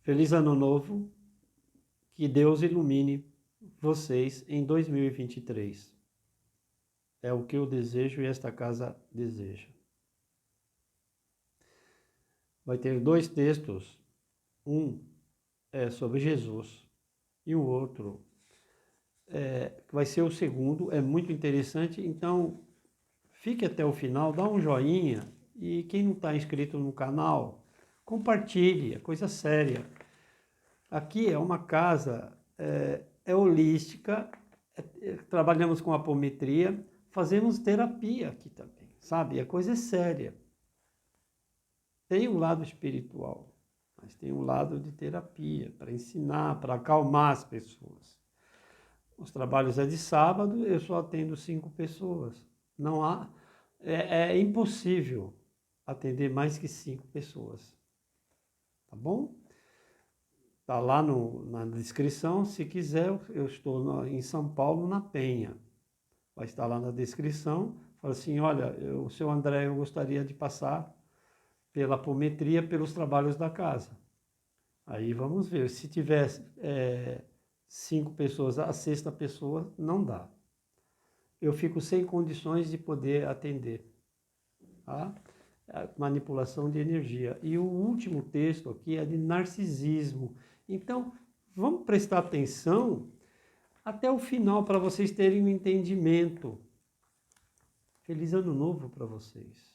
Feliz Ano Novo, que Deus ilumine vocês em 2023. É o que eu desejo e esta casa deseja. Vai ter 2 textos, um é sobre Jesus e o outro vai ser o segundo, é muito interessante, então fique até o final, dá um joinha e quem não está inscrito no canal, compartilhe, é coisa séria. Aqui é uma casa, holística, trabalhamos com apometria, fazemos terapia aqui também, sabe? A coisa é séria. Tem um lado espiritual, mas tem um lado de terapia, para ensinar, para acalmar as pessoas. Os trabalhos é de sábado, eu só atendo 5 pessoas. Não há, é impossível atender mais que 5 pessoas. Tá bom? Está lá na descrição, se quiser, eu estou em São Paulo, na Penha. Vai estar lá na descrição, fala assim, olha, o seu André, eu gostaria de passar pela apometria, pelos trabalhos da casa. Aí vamos ver, se tiver 5 pessoas, a 6ª pessoa não dá. Eu fico sem condições de poder atender, tá? Manipulação de energia. E o último texto aqui é de narcisismo. Então, vamos prestar atenção até o final para vocês terem um entendimento. Feliz Ano Novo para vocês.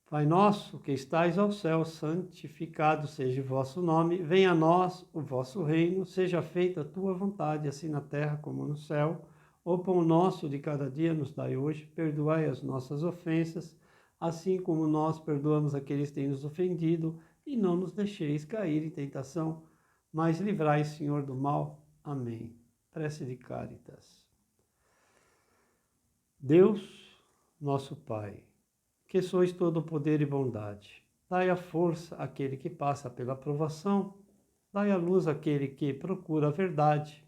Pai nosso que estais ao céu, santificado seja o vosso nome. Venha a nós o vosso reino. Seja feita a tua vontade, assim na terra como no céu. O pão nosso de cada dia nos dai hoje. Perdoai as nossas ofensas, assim como nós perdoamos aqueles que têm nos ofendido. E não nos deixeis cair em tentação, mas livrai, Senhor, do mal. Amém. Prece de Cáritas. Deus, nosso Pai, que sois todo poder e bondade, dai a força àquele que passa pela provação, dai a luz àquele que procura a verdade.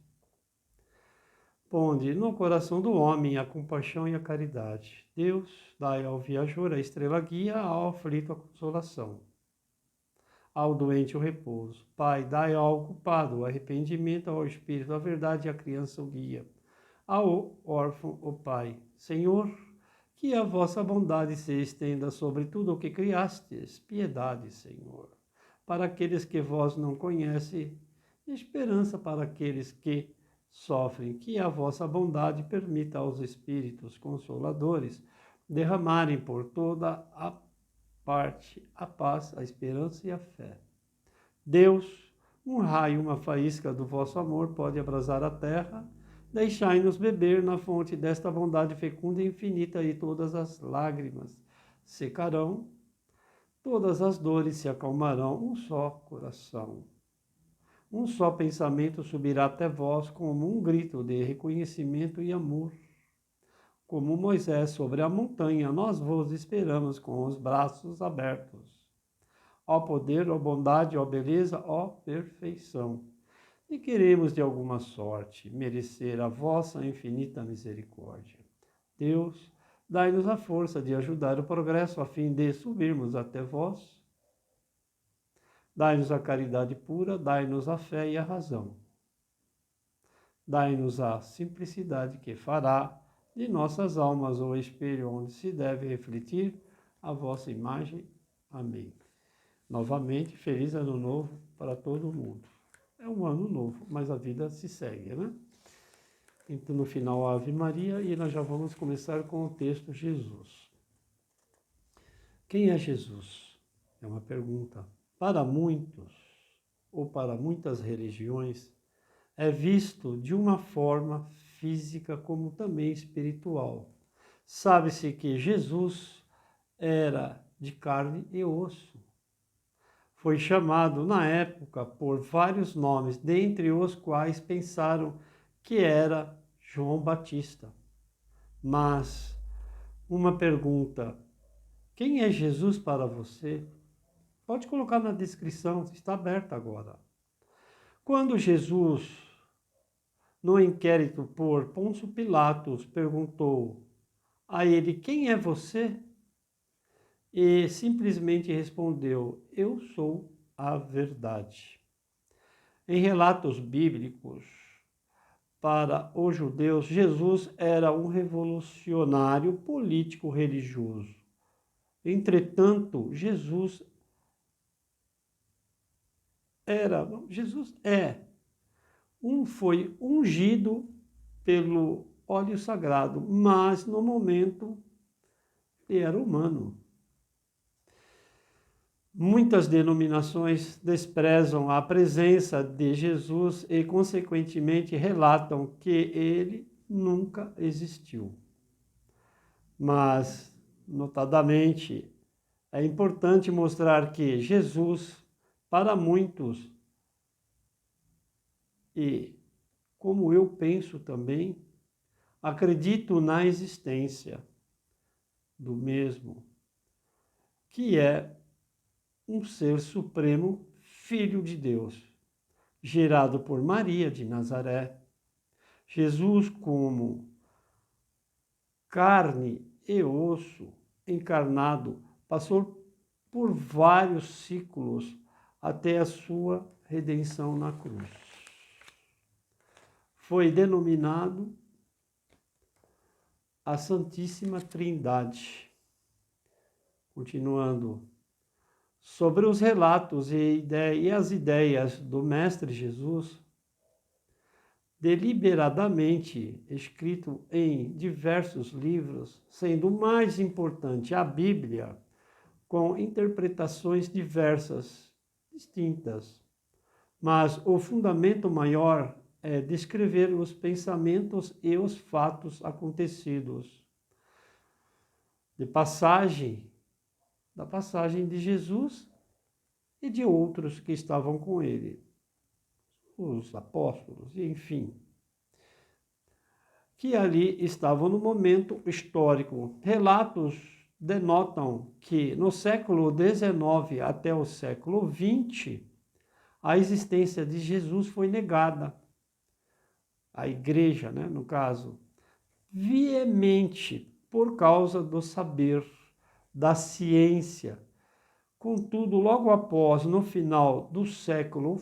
Ponde no coração do homem a compaixão e a caridade. Deus, dai ao viajor a estrela guia, ao aflito a consolação, ao doente o repouso. Pai, dai ao culpado o arrependimento, ao espírito a verdade e à criança o guia. Ao órfão o Pai. Senhor, que a vossa bondade se estenda sobre tudo o que criastes. Piedade, Senhor, para aqueles que vós não conhecem, esperança para aqueles que sofrem. Que a vossa bondade permita aos Espíritos Consoladores derramarem por toda a parte a paz, a esperança e a fé. Deus, um raio, uma faísca do vosso amor pode abrasar a terra. Deixai-nos beber na fonte desta bondade fecunda e infinita, e todas as lágrimas secarão, todas as dores se acalmarão, um só coração. Um só pensamento subirá até vós como um grito de reconhecimento e amor. Como Moisés sobre a montanha, nós vos esperamos com os braços abertos. Ó poder, ó bondade, ó beleza, ó perfeição. E queremos de alguma sorte merecer a vossa infinita misericórdia. Deus, dai-nos a força de ajudar o progresso a fim de subirmos até vós. Dai-nos a caridade pura, dai-nos a fé e a razão. Dai-nos a simplicidade que fará de nossas almas o espelho onde se deve refletir a vossa imagem. Amém. Novamente, feliz Ano Novo para todo mundo. É um ano novo, mas a vida se segue, né? Então, no final, a Ave Maria, e nós já vamos começar com o texto Jesus. Quem é Jesus? É uma pergunta. Para muitos, ou para muitas religiões, é visto de uma forma física como também espiritual. Sabe-se que Jesus era de carne e osso. Foi chamado na época por vários nomes, dentre os quais pensaram que era João Batista. Mas uma pergunta: quem é Jesus para você? Pode colocar na descrição, está aberta agora. Quando Jesus, no inquérito por Pôncio Pilatos, perguntou a ele: quem é você? E simplesmente respondeu: eu sou a verdade. Em relatos bíblicos, para os judeus, Jesus era um revolucionário político-religioso. Entretanto, Jesus foi ungido pelo óleo sagrado, mas no momento ele era humano. Muitas denominações desprezam a presença de Jesus e, consequentemente, relatam que ele nunca existiu. Mas, notadamente, é importante mostrar que Jesus, para muitos, e como eu penso também, acredito na existência do mesmo, que é um ser supremo, filho de Deus, gerado por Maria de Nazaré. Jesus, como carne e osso encarnado, passou por vários ciclos até a sua redenção na cruz. Foi denominado a Santíssima Trindade. Continuando, sobre os relatos e as ideias do Mestre Jesus, deliberadamente escrito em diversos livros, sendo o mais importante a Bíblia, com interpretações diversas, distintas. Mas o fundamento maior é descrever os pensamentos e os fatos acontecidos. Da passagem de Jesus e de outros que estavam com ele, os apóstolos, enfim, que ali estavam no momento histórico. Relatos denotam que no século XIX até o século XX, a existência de Jesus foi negada. A igreja, né, no caso, veemente por causa do saber, da ciência. Contudo, logo após, no final do século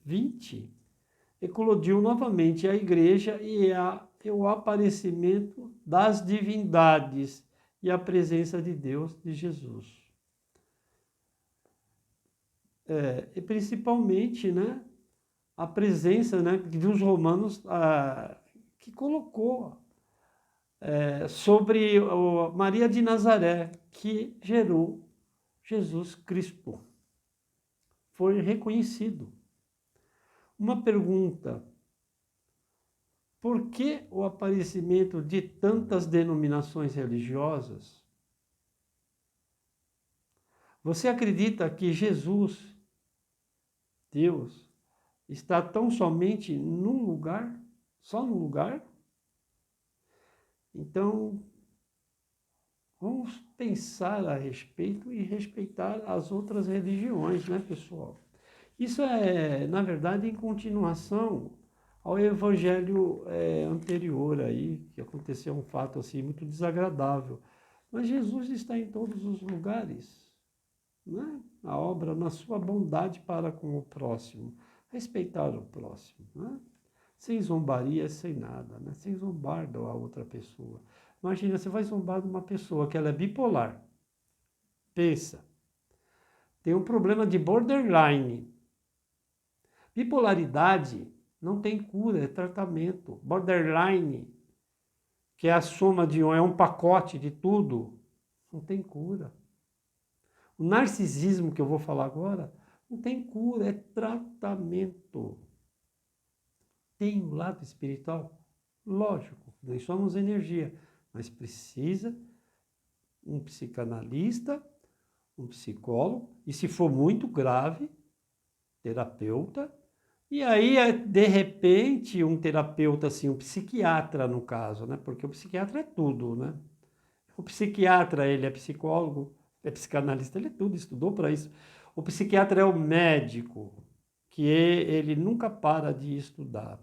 XX, eclodiu novamente a igreja e o aparecimento das divindades e a presença de Deus, de Jesus. E principalmente, né, a presença, né, dos romanos que colocou sobre Maria de Nazaré, que gerou Jesus Cristo. Foi reconhecido. Uma pergunta: por que o aparecimento de tantas denominações religiosas? Você acredita que Jesus, Deus, está tão somente num lugar? Só num lugar? Então, vamos pensar a respeito e respeitar as outras religiões, né, pessoal? Isso é, na verdade, em continuação ao evangelho anterior aí, que aconteceu um fato assim muito desagradável. Mas Jesus está em todos os lugares, né? A obra na sua bondade para com o próximo, respeitar o próximo, né? Sem zombaria, sem nada, né? Sem zombar da outra pessoa. Imagina, você vai zombar de uma pessoa que ela é bipolar. Pensa, tem um problema de borderline. Bipolaridade não tem cura, é tratamento. Borderline, que é a soma de é um pacote de tudo, não tem cura. O narcisismo que eu vou falar agora, não tem cura, é tratamento. Tem um lado espiritual? Lógico, nós somos energia, mas precisa um psicanalista, um psicólogo, e se for muito grave, terapeuta. E aí, de repente, um terapeuta, assim, um psiquiatra, no caso, né? Porque o psiquiatra é tudo, né? O psiquiatra, ele é psicólogo, é psicanalista, ele é tudo, estudou para isso. O psiquiatra é o médico, que ele nunca para de estudar.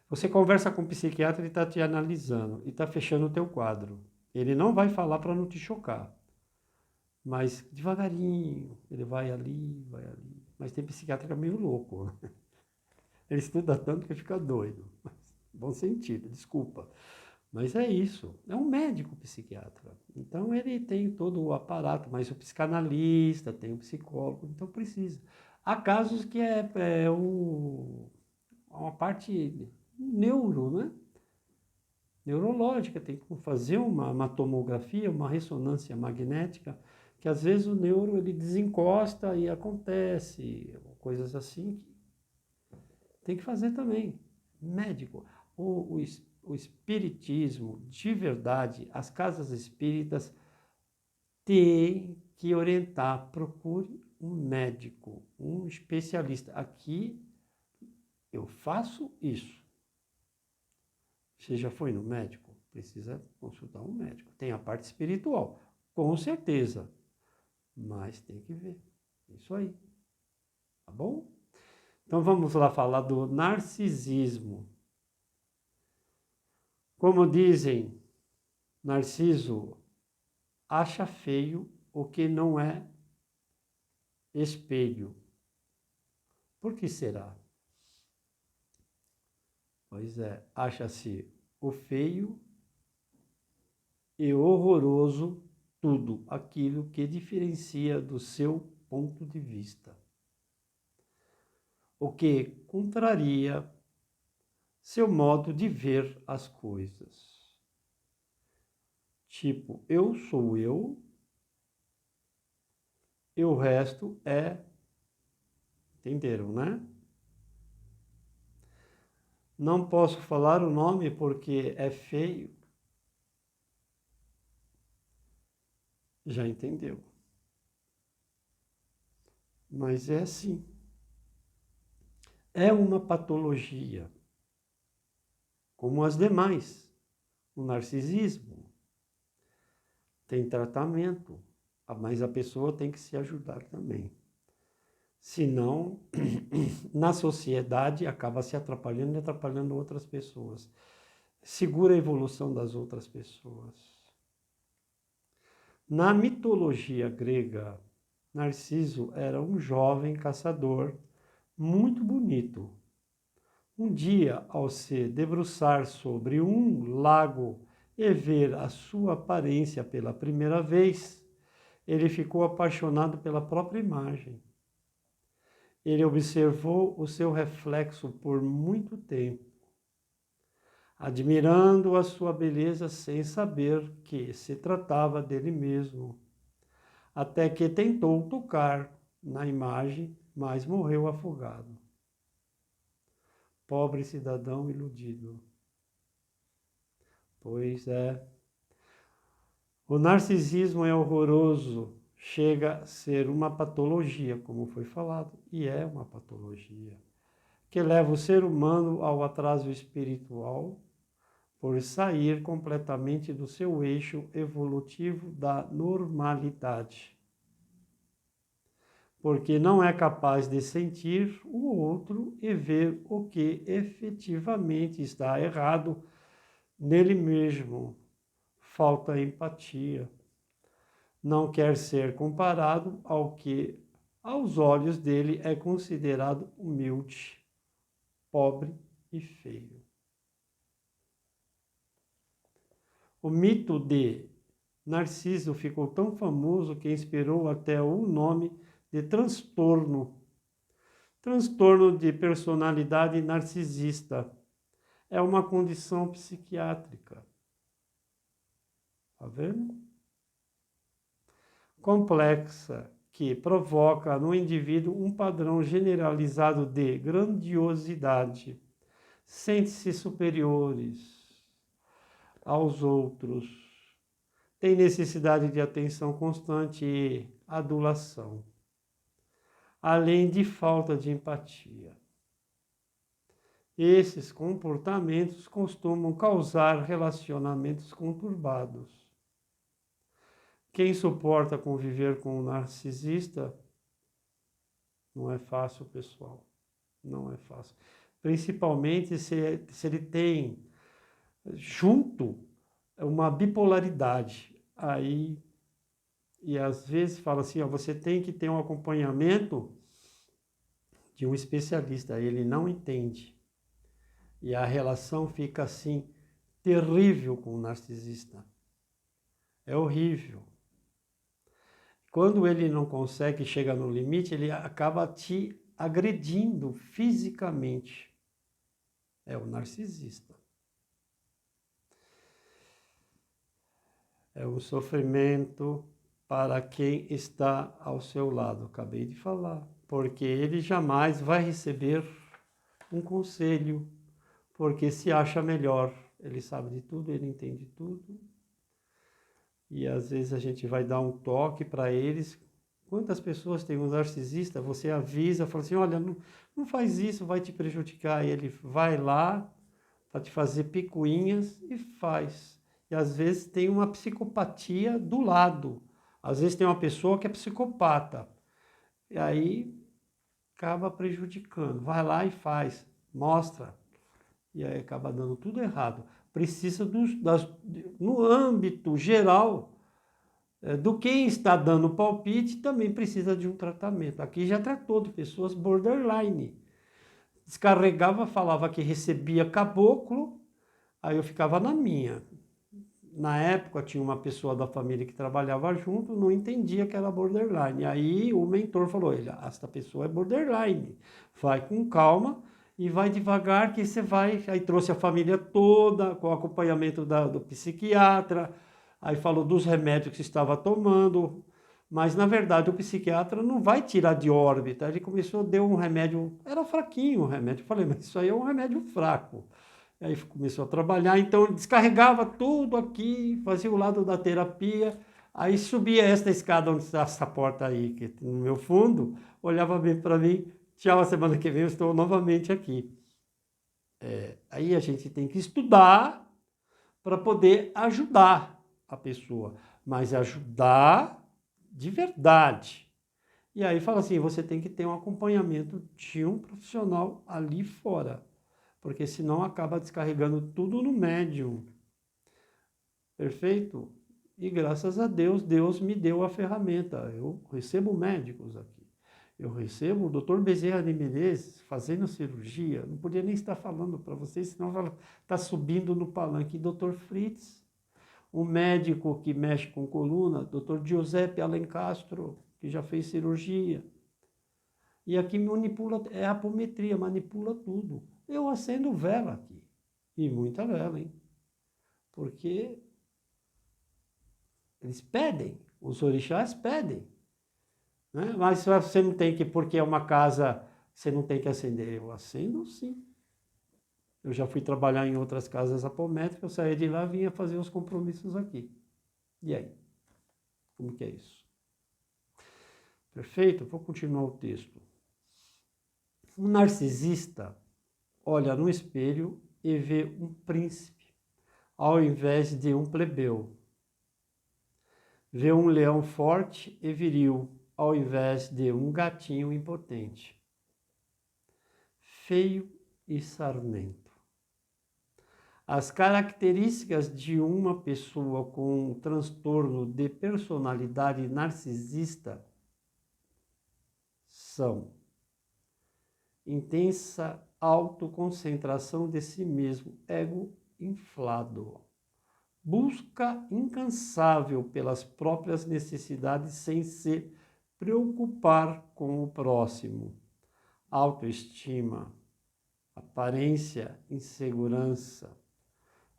Você conversa com o psiquiatra, ele está te analisando e está fechando o teu quadro. Ele não vai falar para não te chocar. Mas devagarinho, ele vai ali, vai ali. Mas tem psiquiatra que é meio louco, né? Ele estuda tanto que fica doido. Mas, bom sentido, desculpa. Mas é isso, é um médico psiquiatra. Então ele tem todo o aparato, mas o psicanalista, tem o psicólogo, então precisa. Há casos que uma parte neuro, né? Neurológica, tem que fazer uma tomografia, uma ressonância magnética, que às vezes o neuro ele desencosta e acontece, coisas assim, que tem que fazer também. Médico. O espiritismo, de verdade, as casas espíritas têm que orientar, procure um médico, um especialista. Aqui eu faço isso. Você já foi no médico? Precisa consultar um médico. Tem a parte espiritual, com certeza, mas tem que ver. Isso aí, tá bom? Então vamos lá falar do narcisismo. Como dizem, Narciso acha feio o que não é espelho. Por que será? Pois é, acha-se o feio e horroroso tudo aquilo que diferencia do seu ponto de vista, o que contraria seu modo de ver as coisas. Tipo, eu sou eu e o resto é. Entenderam, né? Não posso falar o nome porque é feio. Já entendeu. Mas é assim. É uma patologia, como as demais. O narcisismo tem tratamento, mas a pessoa tem que se ajudar também. Senão, na sociedade, acaba se atrapalhando e atrapalhando outras pessoas. Segura a evolução das outras pessoas. Na mitologia grega, Narciso era um jovem caçador muito bonito. Um dia, ao se debruçar sobre um lago e ver a sua aparência pela primeira vez, ele ficou apaixonado pela própria imagem. Ele observou o seu reflexo por muito tempo, admirando a sua beleza sem saber que se tratava dele mesmo, até que tentou tocar na imagem, mas morreu afogado. Pobre cidadão iludido. Pois é. O narcisismo é horroroso, chega a ser uma patologia, como foi falado, e é uma patologia, que leva o ser humano ao atraso espiritual por sair completamente do seu eixo evolutivo da normalidade, porque não é capaz de sentir o outro e ver o que efetivamente está errado nele mesmo. Falta empatia. Não quer ser comparado ao que, aos olhos dele, é considerado humilde, pobre e feio. O mito de Narciso ficou tão famoso que inspirou até o nome de transtorno. Transtorno de personalidade narcisista. É uma condição psiquiátrica. Tá vendo? Complexa, que provoca no indivíduo um padrão generalizado de grandiosidade. Sente-se superiores aos outros. Tem necessidade de atenção constante e adulação, além de falta de empatia. Esses comportamentos costumam causar relacionamentos conturbados. Quem suporta conviver com um narcisista não é fácil, pessoal. Não é fácil. Principalmente se ele tem junto uma bipolaridade. Aí E às vezes fala assim, ó, você tem que ter um acompanhamento de um especialista. Ele não entende. E a relação fica assim, terrível com o narcisista. É horrível. Quando ele não consegue chegar no limite, ele acaba te agredindo fisicamente. É o narcisista. É o sofrimento para quem está ao seu lado. Acabei de falar. Porque ele jamais vai receber um conselho, porque se acha melhor. Ele sabe de tudo, ele entende tudo. E às vezes a gente vai dar um toque para eles. Quantas pessoas têm um narcisista? Você avisa, fala assim, olha, não faz isso, vai te prejudicar. E ele vai lá para te fazer picuinhas e faz. E às vezes tem uma psicopatia do lado. Às vezes tem uma pessoa que é psicopata. E aí acaba prejudicando. Vai lá e faz, mostra. E aí acaba dando tudo errado. Precisa no âmbito geral, do quem está dando palpite, também precisa de um tratamento. Aqui já tratou de pessoas borderline. Descarregava, falava que recebia caboclo, aí eu ficava na minha. Na época tinha uma pessoa da família que trabalhava junto, não entendia que era borderline. Aí o mentor falou, esta pessoa é borderline, vai com calma e vai devagar que você vai. Aí trouxe a família toda, com o acompanhamento do psiquiatra, aí falou dos remédios que você estava tomando, mas na verdade o psiquiatra não vai tirar de órbita. Ele começou, deu um remédio, era fraquinho o remédio, eu falei, mas isso aí é um remédio fraco. Aí começou a trabalhar, então descarregava tudo aqui, fazia o lado da terapia, aí subia esta escada onde está essa porta aí, que no meu fundo, olhava bem para mim, tchau, a semana que vem eu estou novamente aqui. Aí a gente tem que estudar para poder ajudar a pessoa, mas ajudar de verdade. E aí fala assim, você tem que ter um acompanhamento de um profissional ali fora, porque senão acaba descarregando tudo no médium. Perfeito? E graças a Deus, Deus me deu a ferramenta. Eu recebo médicos aqui. Eu recebo o Dr. Bezerra de Menezes fazendo cirurgia. Não podia nem estar falando para vocês, senão está subindo no palanque. Dr. Fritz, um médico que mexe com coluna, Dr. Giuseppe Alencastro, que já fez cirurgia. E aqui manipula, é apometria, manipula tudo. Eu acendo vela aqui. E muita vela, hein? Porque eles pedem, os orixás pedem. Né? Mas você não tem que, porque é uma casa, você não tem que acender. Eu acendo sim. Eu já fui trabalhar em outras casas apométricas, eu saía de lá e vinha fazer os compromissos aqui. E aí? Como que é isso? Perfeito? Vou continuar o texto. Um narcisista olha no espelho e vê um príncipe, ao invés de um plebeu. Vê um leão forte e viril, ao invés de um gatinho impotente, feio e sarnento. As características de uma pessoa com um transtorno de personalidade narcisista são intensa autoconcentração de si mesmo, ego inflado, busca incansável pelas próprias necessidades sem se preocupar com o próximo, autoestima, aparência, insegurança,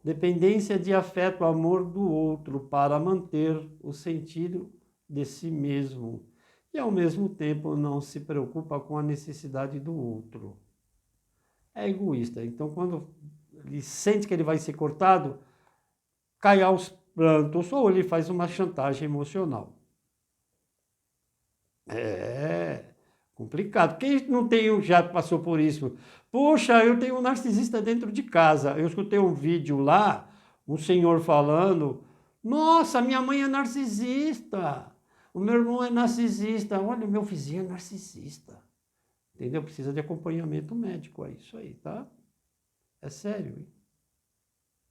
dependência de afeto, amor do outro para manter o sentido de si mesmo e, ao mesmo tempo, não se preocupa com a necessidade do outro. É egoísta. Então, quando ele sente que ele vai ser cortado, cai aos prantos ou ele faz uma chantagem emocional. É complicado. Quem não tem, já passou por isso? Poxa, eu tenho um narcisista dentro de casa. Eu escutei um vídeo lá, um senhor falando, nossa, minha mãe é narcisista, o meu irmão é narcisista, olha, meu vizinho é narcisista. Entendeu? Precisa de acompanhamento médico, é isso aí, tá? É sério, hein?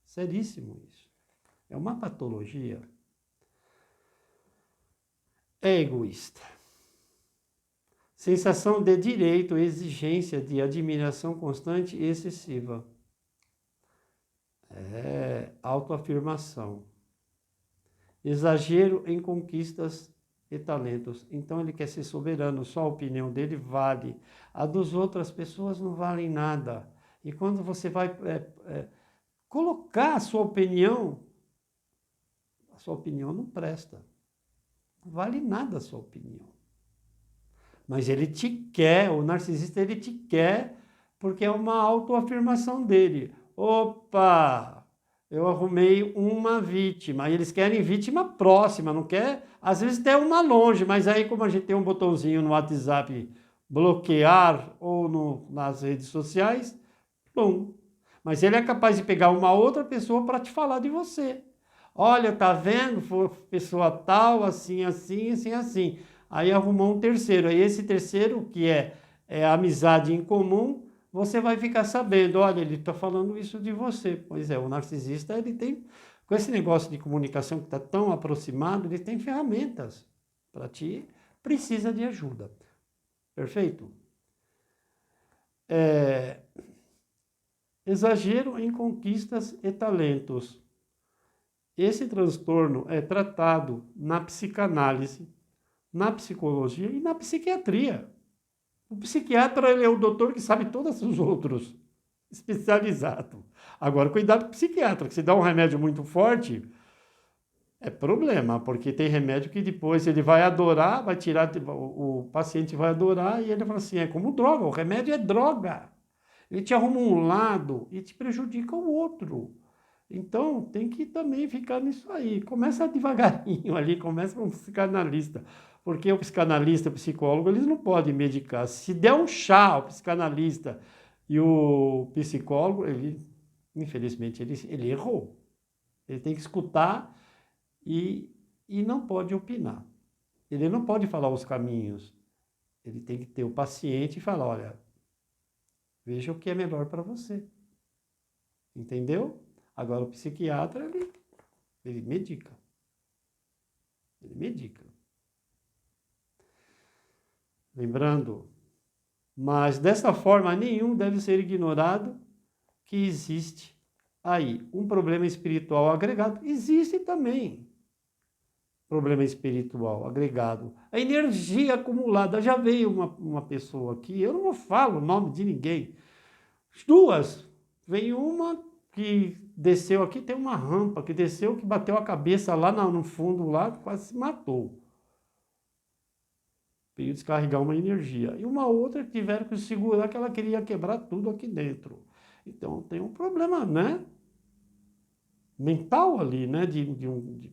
Seríssimo isso. É uma patologia. é egoísta. Sensação de direito, exigência de admiração constante e excessiva. É autoafirmação. Exagero em conquistas e talentos. Então ele quer ser soberano, só a opinião dele vale. A das outras pessoas não valem nada. E quando você vai colocar a sua opinião não presta. Não vale nada a sua opinião. Mas ele te quer, o narcisista ele te quer porque é uma autoafirmação dele. Opa, eu arrumei uma vítima. E eles querem vítima próxima, não quer? Às vezes tem uma longe, mas aí como a gente tem um botãozinho no WhatsApp, bloquear ou nas redes sociais, bom. Mas ele é capaz de pegar uma outra pessoa para te falar de você. Olha, tá vendo? Foi pessoa tal, assim, assim, assim, assim. Aí arrumou um terceiro. Aí esse terceiro, que é amizade em comum, você vai ficar sabendo, olha, ele está falando isso de você. Pois é, o narcisista, ele tem, com esse negócio de comunicação que está tão aproximado, ele tem ferramentas para ti, precisa de ajuda. Perfeito? Exagero em conquistas e talentos. Esse transtorno é tratado na psicanálise, na psicologia e na psiquiatria. O psiquiatra ele é o doutor que sabe todos os outros, especializado. Agora, cuidado com o psiquiatra, que se dá um remédio muito forte, é problema, porque tem remédio que depois ele vai adorar, vai tirar, o paciente vai adorar e ele fala assim, é como droga, o remédio é droga. Ele te arruma um lado e te prejudica o outro. Então, tem que também ficar nisso aí. Começa devagarinho ali, começa com um psicanalista. Porque o psicanalista, o psicólogo, eles não podem medicar. Se der um chá ao psicanalista e o psicólogo, infelizmente, ele errou. Ele tem que escutar e não pode opinar. Ele não pode falar os caminhos. Ele tem que ter o paciente e falar, olha, veja o que é melhor para você. Entendeu? Agora, o psiquiatra, ele medica. Ele medica. Lembrando, mas dessa forma, nenhum deve ser ignorado que existe aí um problema espiritual agregado. Existe também problema espiritual agregado. A energia acumulada. Já veio uma pessoa aqui, eu não falo o nome de ninguém. As duas. Veio uma que desceu aqui, tem uma rampa que desceu, que bateu a cabeça lá no fundo, lá, quase se matou. Veio descarregar uma energia. E uma outra que tiveram que segurar, que ela queria quebrar tudo aqui dentro. Então tem um problema, né? Mental ali, né?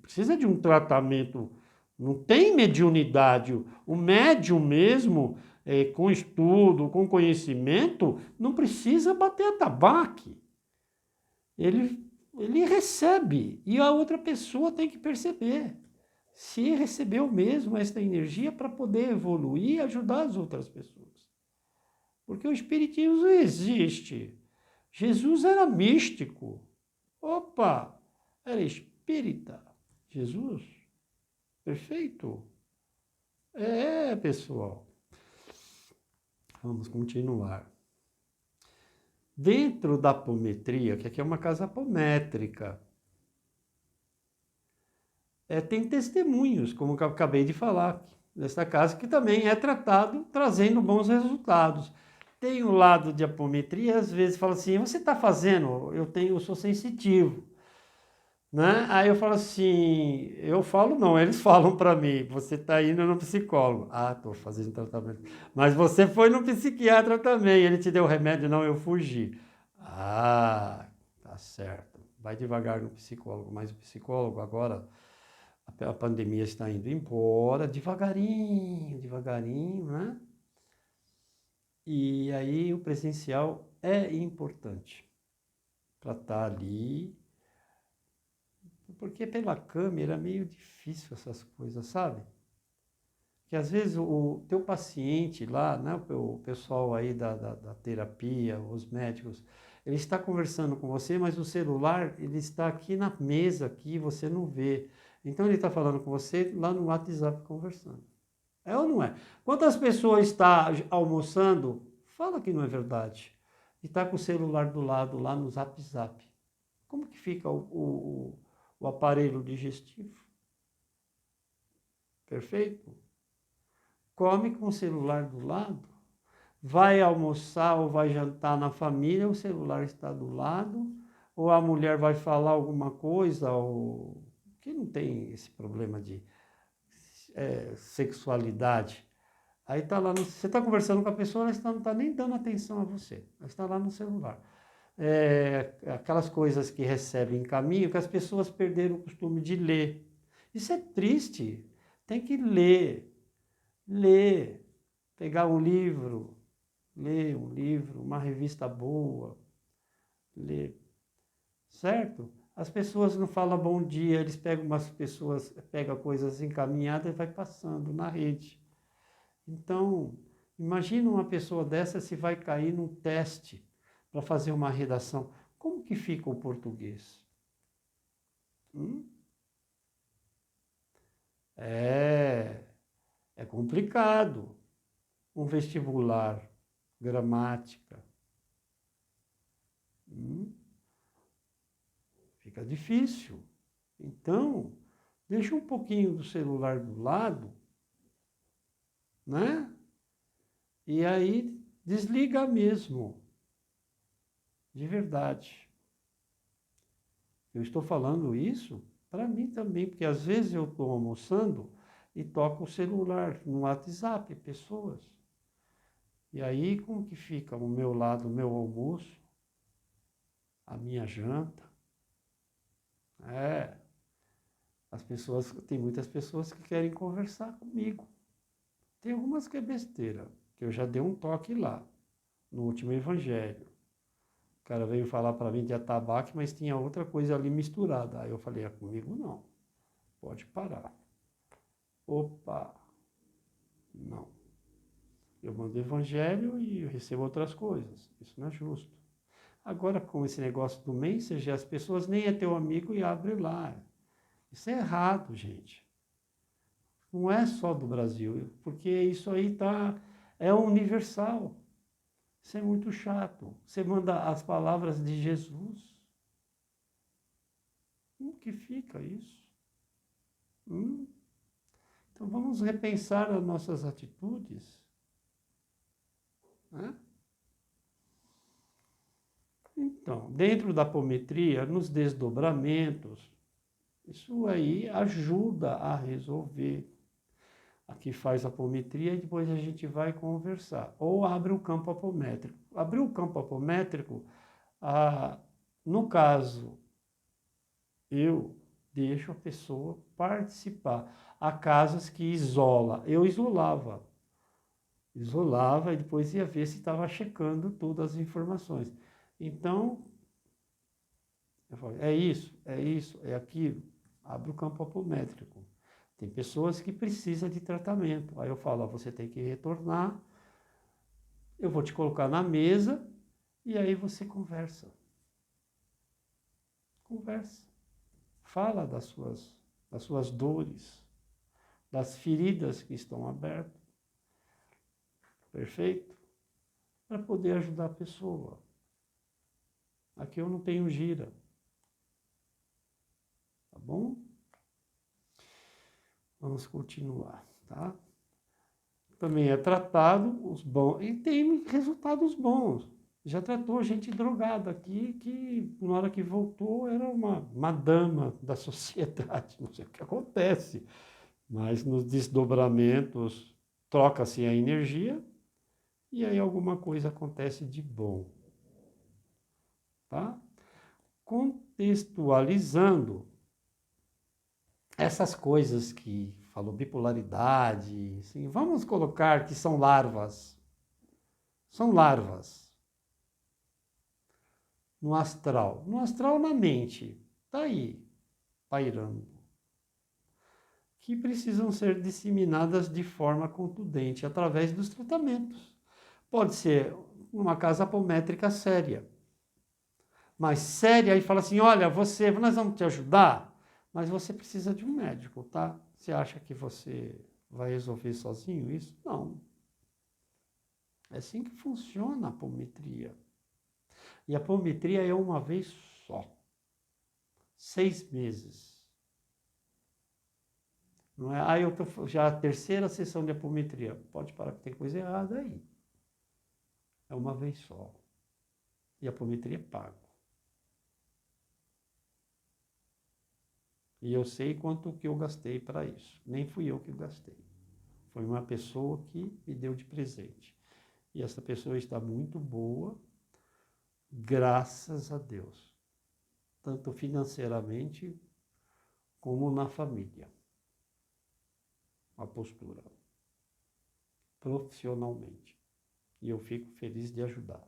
Precisa de um tratamento. Não tem mediunidade. O médium mesmo, com estudo, com conhecimento, não precisa bater atabaque. Ele recebe e a outra pessoa tem que perceber se recebeu mesmo esta energia para poder evoluir e ajudar as outras pessoas. Porque o espiritismo existe. Jesus era místico. Opa, era espírita. Jesus, perfeito. Pessoal. Vamos continuar. Dentro da apometria, que aqui é uma casa apométrica, tem testemunhos, como eu acabei de falar, nesta casa, que também é tratado trazendo bons resultados. Tem o lado de apometria, às vezes fala assim, você está fazendo, eu sou sensitivo. Né? Aí eu falo assim, eu falo não, eles falam para mim, você está indo no psicólogo. Ah, estou fazendo tratamento. Mas você foi no psiquiatra também, ele te deu remédio, não, eu fugi. Ah, tá certo. Vai devagar no psicólogo, mas o psicólogo agora, a pandemia está indo embora, devagarinho, devagarinho, né? E aí o presencial é importante para estar ali, porque pela câmera é meio difícil essas coisas, sabe? Que às vezes o teu paciente lá, né, o pessoal aí da terapia, os médicos, ele está conversando com você, mas o celular, ele está aqui na mesa, aqui, você não vê. Então ele está falando com você lá no WhatsApp conversando. É ou não é? Quantas pessoas está almoçando, fala que não é verdade, e está com o celular do lado lá no Zap Zap. Como que fica o aparelho digestivo? Perfeito? Come com o celular do lado, vai almoçar ou vai jantar na família, o celular está do lado, ou a mulher vai falar alguma coisa, ou que não tem esse problema de sexualidade. Aí tá lá, você está conversando com a pessoa, ela não está nem dando atenção a você, ela está lá no celular. Aquelas coisas que recebem em caminho, que as pessoas perderam o costume de ler. Isso é triste, tem que ler, pegar um livro, ler um livro, uma revista boa, ler, certo? As pessoas não falam bom dia, eles pegam umas pessoas, pegam coisas encaminhadas e vai passando na rede. Então, imagina uma pessoa dessa se vai cair num teste para fazer uma redação. Como que fica o português? É complicado. Um vestibular, gramática. Fica difícil. Então, deixa um pouquinho do celular do lado, né? E aí desliga mesmo. De verdade. Eu estou falando isso para mim também, porque às vezes eu estou almoçando e toco o celular no WhatsApp, pessoas. E aí como que fica o meu lado, o meu almoço, a minha janta? Tem muitas pessoas que querem conversar comigo. Tem algumas que é besteira, que eu já dei um toque lá, no último evangelho. O cara veio falar para mim de atabaque, mas tinha outra coisa ali misturada. Aí eu falei, comigo não, pode parar. Opa, não. Eu mando o evangelho e eu recebo outras coisas. Isso não é justo. Agora, com esse negócio do Messenger, as pessoas nem é teu amigo e abre lá. Isso é errado, gente. Não é só do Brasil, porque isso aí é universal. Isso é muito chato. Você manda as palavras de Jesus. Como que fica isso? Então vamos repensar as nossas atitudes. Né? Então, dentro da apometria, nos desdobramentos, isso aí ajuda a resolver. Aqui faz a apometria e depois a gente vai conversar. Ou abre o campo apométrico. Abrir o campo apométrico, no caso, eu deixo a pessoa participar. Há casos que isola. Eu isolava e depois ia ver se estava checando todas as informações. Então, eu falo, é isso, é aquilo. Abre o campo apométrico. Tem pessoas que precisam de tratamento. Aí eu falo, você tem que retornar, eu vou te colocar na mesa e aí você conversa. Conversa. Fala das suas dores, das feridas que estão abertas. Perfeito? Para poder ajudar a pessoa. Aqui eu não tenho gira. Tá bom? Vamos continuar, tá? Também é tratado os bons, e tem resultados bons. Já tratou gente drogada aqui, que na hora que voltou era uma dama da sociedade, não sei o que acontece. Mas nos desdobramentos troca-se a energia e aí alguma coisa acontece de bom. Tá? Contextualizando essas coisas que falou bipolaridade, assim, vamos colocar que são larvas. São larvas. No astral. No astral, na mente. Está aí, pairando. Que precisam ser disseminadas de forma contundente através dos tratamentos. Pode ser uma casa apométrica séria. Mas séria e fala assim, olha, nós vamos te ajudar. Mas você precisa de um médico, tá? Você acha que você vai resolver sozinho isso? Não. É assim que funciona a apometria. E a apometria é uma vez só. 6 meses. Não é? Eu tô já a terceira sessão de apometria. Pode parar que tem coisa errada aí. É uma vez só. E a apometria é pago. E eu sei quanto que eu gastei para isso. Nem fui eu que gastei. Foi uma pessoa que me deu de presente. E essa pessoa está muito boa, graças a Deus. Tanto financeiramente como na família. A postura. Profissionalmente. E eu fico feliz de ajudar.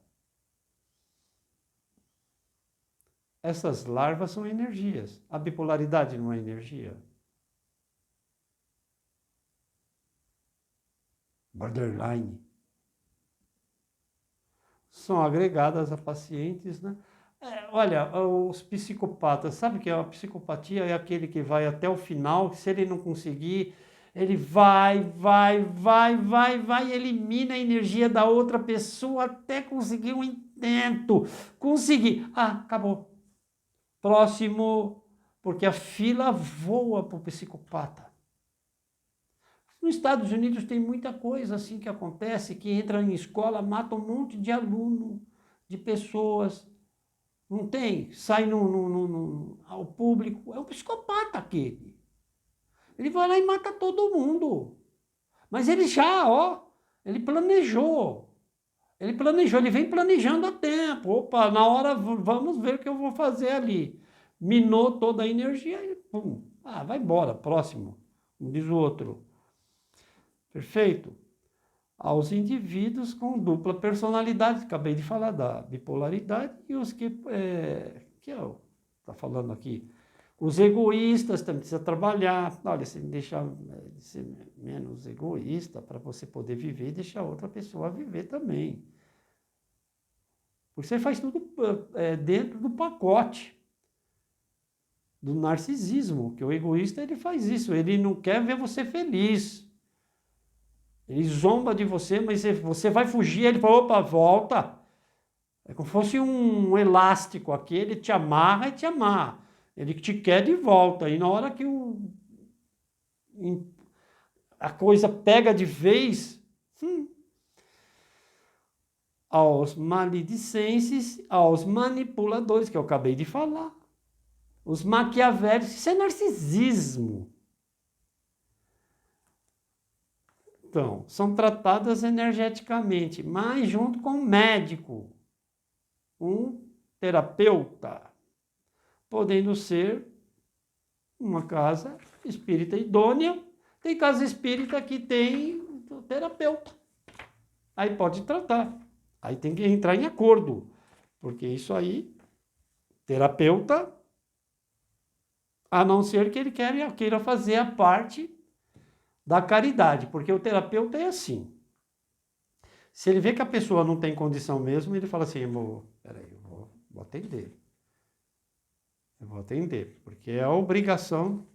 Essas larvas são energias. A bipolaridade não é energia? Borderline. São agregadas a pacientes, né? Olha, os psicopatas, sabe que a psicopatia é aquele que vai até o final, se ele não conseguir, ele vai, elimina a energia da outra pessoa até conseguir um intento. Conseguir. Ah, acabou. Próximo, porque a fila voa para o psicopata. Nos Estados Unidos tem muita coisa assim que acontece, que entra em escola, mata um monte de aluno, de pessoas. Não tem? Sai ao público. É um psicopata aquele. Ele vai lá e mata todo mundo. Mas ele já, ele planejou. Ele vem planejando há tempo. Opa, na hora vamos ver o que eu vou fazer ali. Minou toda a energia e pum. Ah, vai embora, próximo. Como diz o outro. Perfeito? Aos indivíduos com dupla personalidade, acabei de falar da bipolaridade, e os que está falando aqui, os egoístas também precisa trabalhar. Olha, você deixar de ser menos egoísta para você poder viver e deixar outra pessoa viver também. Porque você faz tudo dentro do pacote do narcisismo, que o egoísta ele faz isso, ele não quer ver você feliz. Ele zomba de você, mas você vai fugir, ele fala, opa, volta. É como se fosse um elástico aqui, ele te amarra e te amarra. Ele te quer de volta. E na hora que a coisa pega de vez, aos maledicentes, aos manipuladores, que eu acabei de falar. Os maquiavélicos, isso é narcisismo. Então, são tratadas energeticamente, mas junto com um médico, um terapeuta, podendo ser uma casa espírita idônea. Tem casa espírita que tem terapeuta. Aí pode tratar. Aí tem que entrar em acordo, porque isso aí, terapeuta, a não ser que ele queira fazer a parte da caridade, porque o terapeuta é assim. Se ele vê que a pessoa não tem condição mesmo, ele fala assim, peraí, eu vou atender. Eu vou atender, porque é a obrigação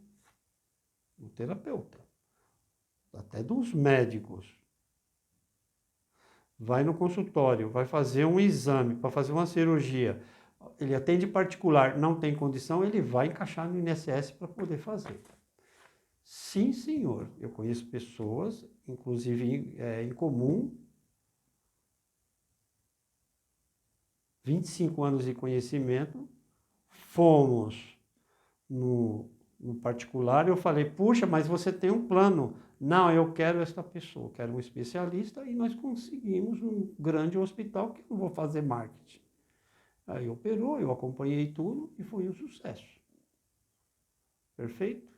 do terapeuta, até dos médicos. Vai no consultório, vai fazer um exame, para fazer uma cirurgia. Ele atende particular, não tem condição, ele vai encaixar no INSS para poder fazer. Sim, senhor. Eu conheço pessoas, inclusive em comum, 25 anos de conhecimento, fomos no particular, eu falei, puxa, mas você tem um plano. Não, eu quero esta pessoa, quero um especialista, e nós conseguimos um grande hospital que não vou fazer marketing. Aí operou, eu acompanhei tudo e foi um sucesso. Perfeito?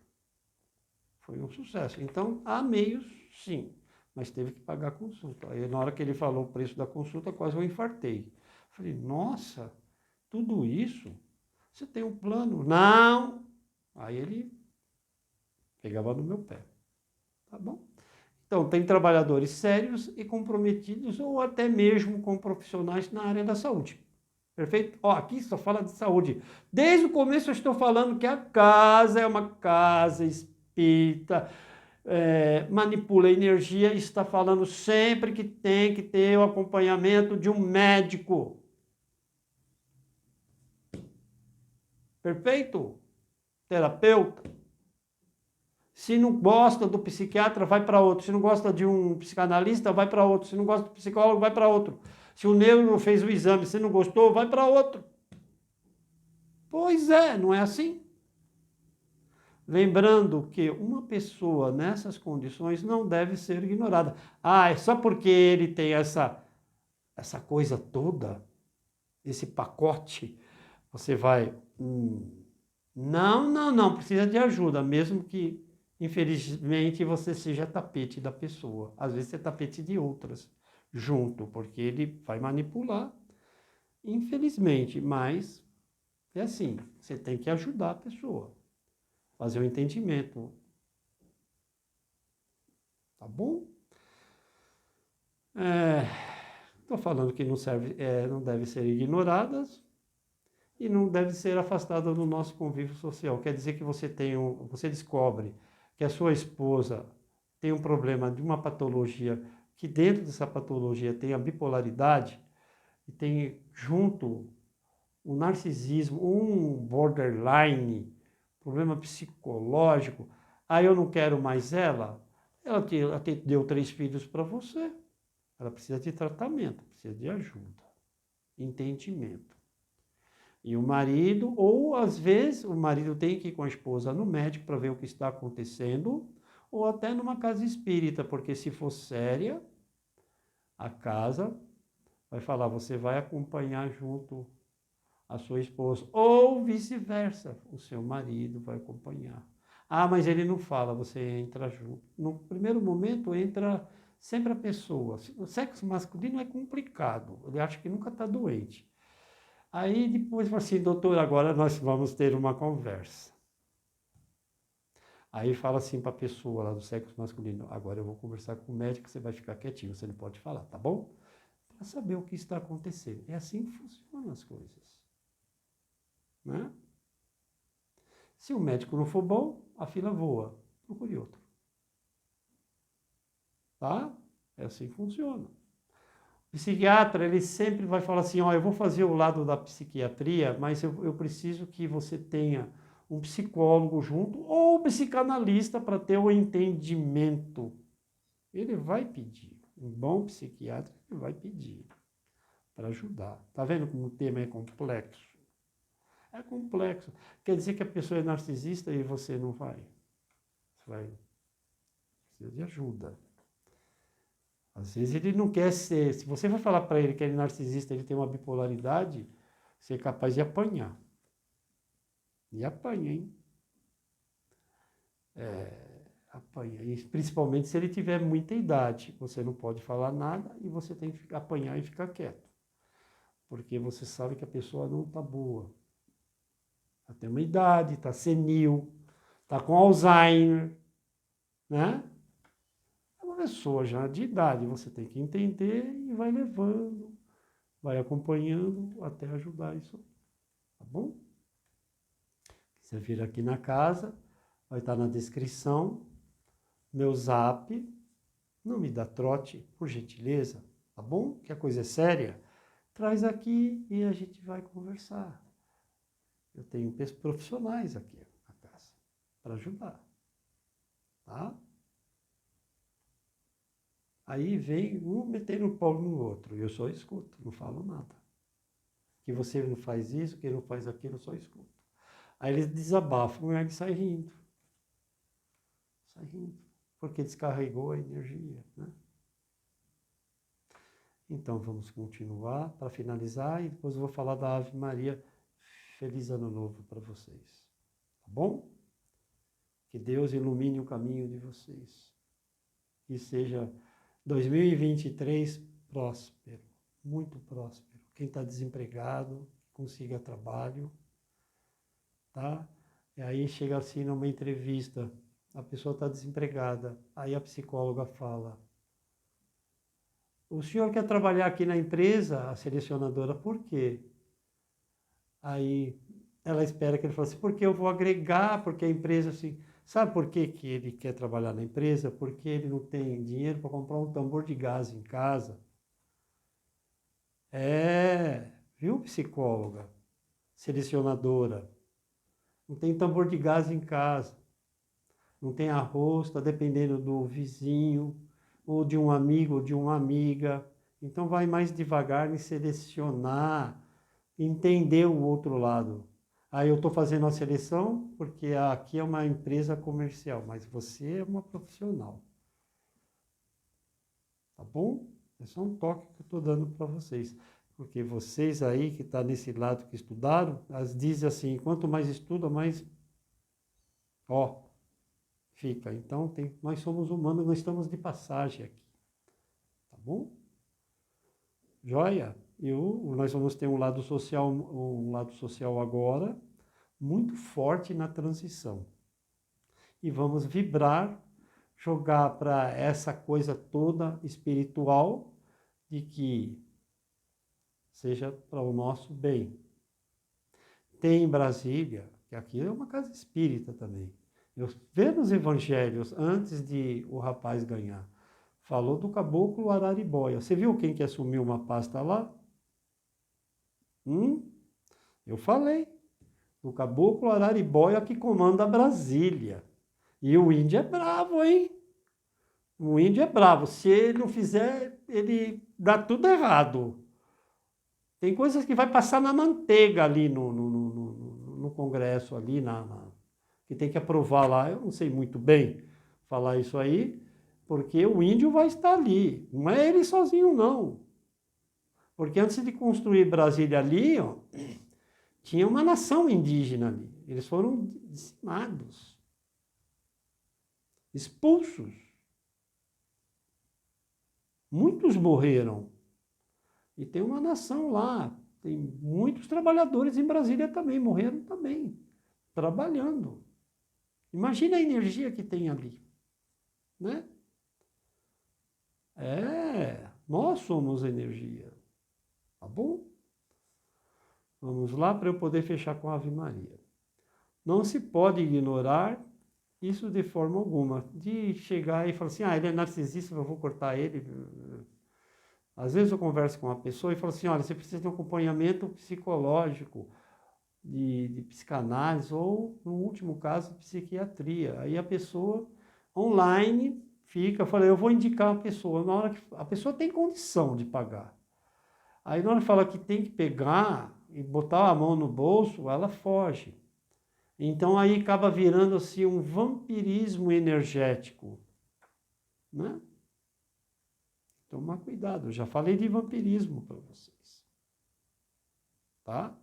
Foi um sucesso. Então, há meios, sim, mas teve que pagar a consulta. Aí, na hora que ele falou o preço da consulta, quase eu infartei. Falei, nossa, tudo isso? Você tem um plano? Não! Aí ele pegava no meu pé. Tá bom? Então, tem trabalhadores sérios e comprometidos, ou até mesmo com profissionais na área da saúde. Perfeito? Ó, aqui só fala de saúde. Desde o começo eu estou falando que a casa é uma casa espírita, manipula energia, e está falando sempre que tem que ter o acompanhamento de um médico. Perfeito? Terapeuta. Se não gosta do psiquiatra, vai para outro. Se não gosta de um psicanalista, vai para outro. Se não gosta do psicólogo, vai para outro. Se o neuro fez o exame, se não gostou, vai para outro. Pois é, não é assim? Lembrando que uma pessoa nessas condições não deve ser ignorada. Ah, é só porque ele tem essa coisa toda, esse pacote, você vai. Não, precisa de ajuda, mesmo que, infelizmente, você seja tapete da pessoa. Às vezes é tapete de outras, junto, porque ele vai manipular, infelizmente, mas é assim, você tem que ajudar a pessoa, fazer o entendimento, tá bom? Estou falando que não serve, não deve ser ignoradas e não deve ser afastada do nosso convívio social. Quer dizer que você descobre que a sua esposa tem um problema de uma patologia, que dentro dessa patologia tem a bipolaridade e tem junto o narcisismo, um borderline, problema psicológico. Aí eu não quero mais ela. Ela deu 3 filhos para você. Ela precisa de tratamento, precisa de ajuda, entendimento. E o marido, ou às vezes o marido tem que ir com a esposa no médico para ver o que está acontecendo, ou até numa casa espírita, porque se for séria, a casa vai falar, você vai acompanhar junto a sua esposa, ou vice-versa, o seu marido vai acompanhar. Ah, mas ele não fala, você entra junto. No primeiro momento entra sempre a pessoa. O sexo masculino é complicado, ele acha que nunca está doente. Aí depois fala assim, doutor, agora nós vamos ter uma conversa. Aí fala assim para a pessoa lá do sexo masculino, agora eu vou conversar com o médico, você vai ficar quietinho, você não pode falar, tá bom? Para saber o que está acontecendo. É assim que funcionam as coisas. Né? Se o médico não for bom, a fila voa. Procure outro. Tá? É assim que funciona. O psiquiatra, ele sempre vai falar assim, ó, eu vou fazer o lado da psiquiatria, mas eu preciso que você tenha um psicólogo junto ou um psicanalista para ter o entendimento. Ele vai pedir. Um bom psiquiatra, ele vai pedir para ajudar. Tá vendo como o tema é complexo? É complexo. Quer dizer que a pessoa é narcisista e você não vai. Você vai precisar de ajuda. Às vezes ele não quer ser. Se você for falar para ele que ele é narcisista, ele tem uma bipolaridade, você é capaz de apanhar. E apanha, hein? Apanha. E principalmente se ele tiver muita idade. Você não pode falar nada e você tem que apanhar e ficar quieto. Porque você sabe que a pessoa não está boa. Ela tem uma idade, está senil, está com Alzheimer, né? É uma pessoa já de idade, você tem que entender e vai levando, vai acompanhando até ajudar isso, tá bom? Você vir aqui na casa, vai estar na descrição, meu zap, não me dá trote, por gentileza, tá bom? Que a coisa é séria, traz aqui e a gente vai conversar. Eu tenho profissionais aqui na casa para ajudar, tá? Aí vem um metendo o pau no outro, e eu só escuto, não falo nada. Que você não faz isso, que não faz aquilo, eu só escuto. Aí eles desabafam e aí sai rindo. Sai rindo, porque descarregou a energia, né? Então vamos continuar para finalizar e depois eu vou falar da Ave Maria. Feliz Ano Novo para vocês, tá bom? Que Deus ilumine o caminho de vocês. Que seja 2023 próspero, muito próspero. Quem está desempregado, consiga trabalho, tá? E aí chega assim numa entrevista, a pessoa está desempregada, aí a psicóloga fala, o senhor quer trabalhar aqui na empresa? A selecionadora, por quê? Aí ela espera que ele fale assim, porque eu vou agregar, porque a empresa assim... Sabe por que que ele quer trabalhar na empresa? Porque ele não tem dinheiro para comprar um tambor de gás em casa. Viu, psicóloga, selecionadora? Não tem tambor de gás em casa. Não tem arroz, está dependendo do vizinho, ou de um amigo, ou de uma amiga. Então vai mais devagar em selecionar, entender o outro lado. Aí eu estou fazendo a seleção porque aqui é uma empresa comercial, mas você é uma profissional. Tá bom? É só um toque que eu estou dando para vocês. Porque vocês aí que estão nesse lado que estudaram, as dizem assim, quanto mais estuda, mais ó, fica. Então nós somos humanos, nós estamos de passagem aqui. Tá bom? Joia? Nós vamos ter um lado social agora, muito forte na transição. E vamos vibrar, jogar para essa coisa toda espiritual de que seja para o nosso bem. Tem em Brasília, que aqui é uma casa espírita também. Eu vendo os evangelhos antes de o rapaz ganhar, falou do caboclo Araribóia. Você viu quem que assumiu uma pasta lá? Eu falei. O caboclo Araribóia que comanda Brasília. E o índio é bravo, hein? O índio é bravo. Se ele não fizer, ele dá tudo errado. Tem coisas que vai passar na manteiga ali no Congresso, ali que tem que aprovar lá. Eu não sei muito bem falar isso aí, porque o índio vai estar ali. Não é ele sozinho, não. Porque antes de construir Brasília ali, ó, tinha uma nação indígena ali. Eles foram dizimados, expulsos. Muitos morreram. E tem uma nação lá. Tem muitos trabalhadores em Brasília também, morreram também, trabalhando. Imagina a energia que tem ali, né? Nós somos energia. Tá bom? Vamos lá para eu poder fechar com a Ave Maria. Não se pode ignorar isso de forma alguma. De chegar e falar assim, ele é narcisista, eu vou cortar ele. Às vezes eu converso com uma pessoa e falo assim, olha, você precisa de um acompanhamento psicológico, de psicanálise ou, no último caso, de psiquiatria. Aí a pessoa online fica, eu falei, eu vou indicar a pessoa. Na hora que a pessoa tem condição de pagar. Aí na hora que fala que tem que pegar e botar a mão no bolso, ela foge. Então aí acaba virando assim um vampirismo energético, né? Tomar cuidado, eu já falei de vampirismo para vocês, tá?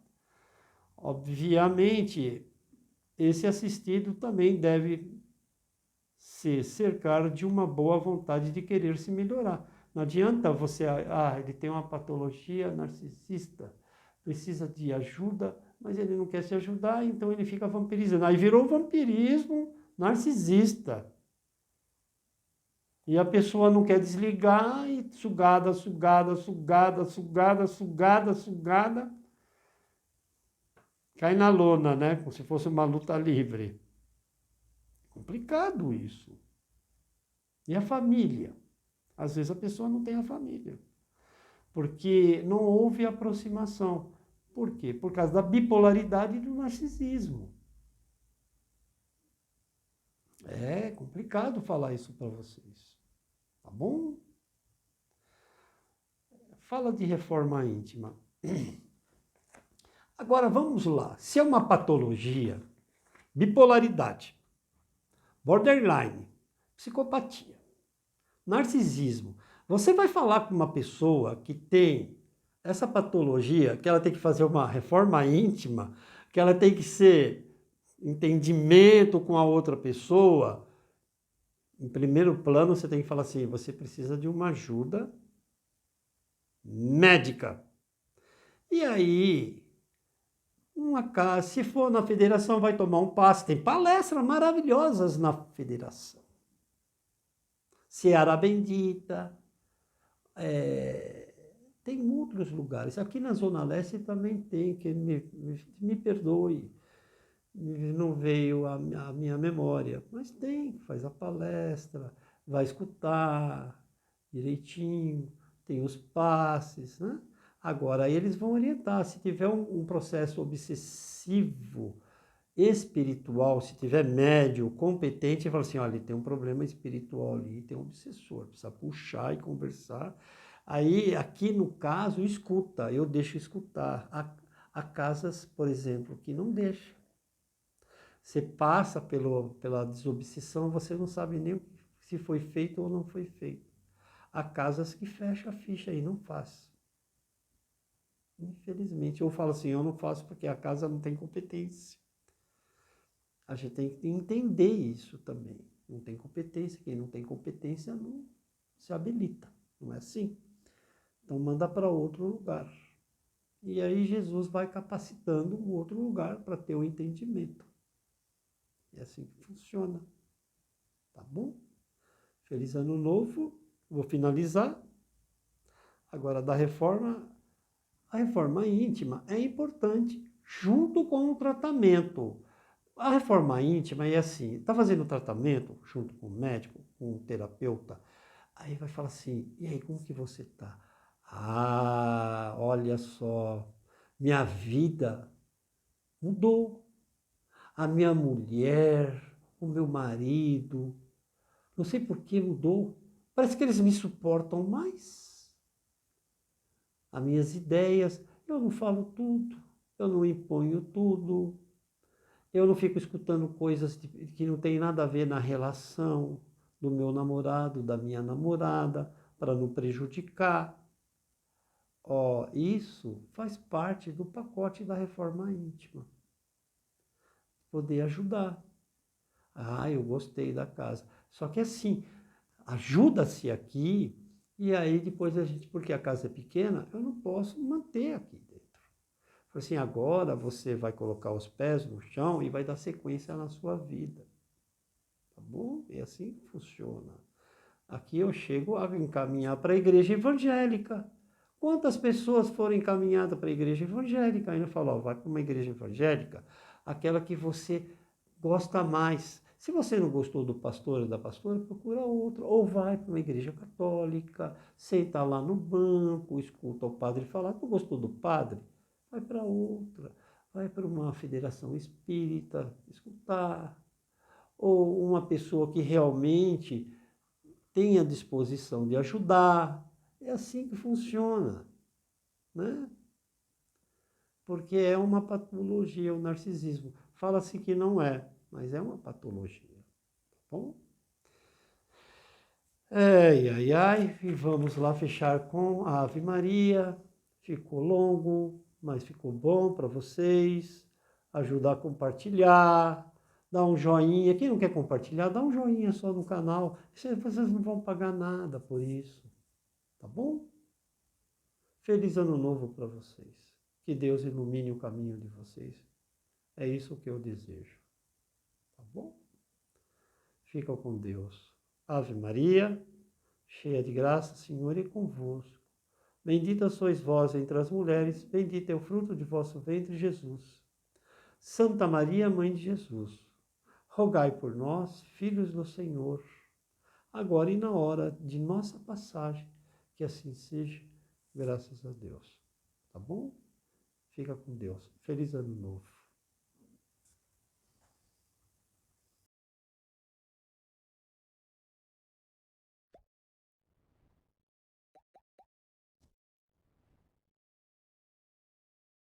Obviamente, esse assistido também deve se cercar de uma boa vontade de querer se melhorar. Não adianta você, ele tem uma patologia narcisista, precisa de ajuda, mas ele não quer se ajudar, então ele fica vampirizando. Aí virou vampirismo narcisista. E a pessoa não quer desligar e sugada, sugada, sugada, sugada, sugada, sugada. Cai na lona, né? Como se fosse uma luta livre. Complicado isso. E a família? Às vezes a pessoa não tem a família. Porque não houve aproximação. Por quê? Por causa da bipolaridade e do narcisismo. É complicado falar isso para vocês. Tá bom? Fala de reforma íntima. Agora vamos lá. Se é uma patologia, bipolaridade, borderline, psicopatia, narcisismo, você vai falar com uma pessoa que tem essa patologia, que ela tem que fazer uma reforma íntima, que ela tem que ser entendimento com a outra pessoa. Em primeiro plano, você tem que falar assim, você precisa de uma ajuda médica. E aí, se for na federação, vai tomar um passe. Tem palestras maravilhosas na federação. Seara Bendita, Tem outros lugares. Aqui na Zona Leste também tem, que me perdoe, não veio a minha memória, mas tem, faz a palestra, vai escutar direitinho, tem os passes, né? Agora, eles vão orientar, se tiver um processo obsessivo, espiritual, se tiver médio, competente, fala assim, olha, tem um problema espiritual ali, tem um obsessor, precisa puxar e conversar. Aí, aqui no caso, escuta, eu deixo escutar. Há casas, por exemplo, que não deixa. Você passa pela desobsessão, você não sabe nem se foi feito ou não foi feito. Há casas que fecham a ficha e não faz. Infelizmente, eu falo assim, eu não faço porque a casa não tem competência. A gente tem que entender isso também. Não tem competência, quem não tem competência não se habilita, não é assim? Então manda para outro lugar. E aí Jesus vai capacitando um outro lugar para ter o entendimento. É assim que funciona. Tá bom? Feliz ano novo. Vou finalizar. Agora da reforma. A reforma íntima é importante junto com o tratamento. A reforma íntima é assim, está fazendo tratamento junto com o médico, com o terapeuta, aí vai falar assim, e aí, como que você está? Ah, olha só, minha vida mudou. A minha mulher, o meu marido, não sei por que mudou. Parece que eles me suportam mais. As minhas ideias, eu não falo tudo, eu não imponho tudo, eu não fico escutando coisas que não tem nada a ver na relação do meu namorado, da minha namorada, para não prejudicar. Ó, isso faz parte do pacote da reforma íntima. Poder ajudar. Ah, eu gostei da casa. Só que assim, ajuda-se aqui, e aí depois a gente, porque a casa é pequena, eu não posso manter aqui dentro. Falei assim, agora você vai colocar os pés no chão e vai dar sequência na sua vida. Tá bom? É assim que funciona. Aqui eu chego a encaminhar para a igreja evangélica. Quantas pessoas foram encaminhadas para a igreja evangélica? Aí eu falo, ó, vai para uma igreja evangélica, aquela que você gosta mais. Se você não gostou do pastor ou da pastora, procura outro. Ou vai para uma igreja católica, senta lá no banco, escuta o padre falar. Não gostou do padre? Vai para outra. Vai para uma federação espírita, escutar. Ou uma pessoa que realmente tem a disposição de ajudar. É assim que funciona, né? Porque é uma patologia, o narcisismo. Fala-se que não é, mas é uma patologia, tá bom? Ai, ai, ai, e vamos lá fechar com a Ave Maria. Ficou longo, mas ficou bom para vocês. Ajudar a compartilhar, dá um joinha. Quem não quer compartilhar, dá um joinha só no canal. Vocês não vão pagar nada por isso, tá bom? Feliz ano novo para vocês. Que Deus ilumine o caminho de vocês. É isso que eu desejo. Tá bom? Fica com Deus. Ave Maria, cheia de graça, Senhor é convosco. Bendita sois vós entre as mulheres, bendito é o fruto de vosso ventre, Jesus. Santa Maria, Mãe de Jesus, rogai por nós, filhos do Senhor, agora e na hora de nossa passagem, que assim seja, graças a Deus. Tá bom? Fica com Deus. Feliz ano novo.